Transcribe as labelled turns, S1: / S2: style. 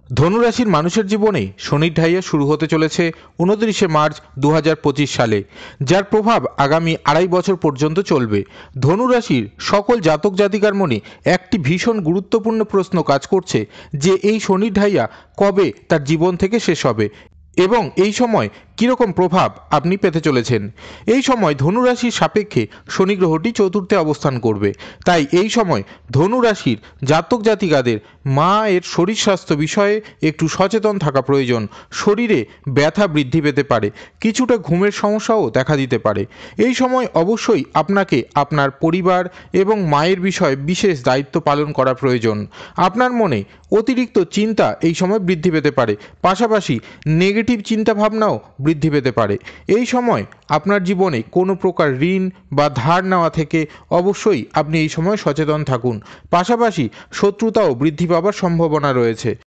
S1: ধনুরাশির মানুষের জীবনে শনির ঢাইয়া শুরু হতে চলেছে 29শে মার্চ 2025 সালে, যার প্রভাব আগামী 2.5 বছর পর্যন্ত চলবে। ধনুরাশির সকল জাতক জাতিকার মনে একটি ভীষণ গুরুত্বপূর্ণ প্রশ্ন কাজ করছে যে এই শনির ঢাইয়া কবে তার জীবন থেকে শেষ হবে এবং এই সময় কীরকম প্রভাব আপনি পেতে চলেছেন। এই সময় ধনুরাশির সাপেক্ষে শনি গ্রহটি চতুর্থে অবস্থান করবে, তাই এই সময় ধনুরাশির জাতক জাতিকাদের মায়ের শরীর স্বাস্থ্য বিষয়ে একটু সচেতন থাকা প্রয়োজন। শরীরে ব্যথা বৃদ্ধি পেতে পারে, কিছুটা ঘুমের সমস্যাও দেখা দিতে পারে। এই সময় অবশ্যই আপনাকে আপনার পরিবার এবং মায়ের বিষয়ে বিশেষ দায়িত্ব পালন করা প্রয়োজন। আপনার মনে অতিরিক্ত চিন্তা এই সময় বৃদ্ধি পেতে পারে, পাশাপাশি নেগেটিভ চিন্তাভাবনাও বৃদ্ধি পেতে পারে। এই সময় আপনার জীবনে কোনো প্রকার ঋণ বা ধার নেওয়া থেকে অবশ্যই আপনি এই সময় সচেতন থাকুন, পাশাপাশি শত্রুতাও বৃদ্ধি পাওয়ার সম্ভাবনা রয়েছে।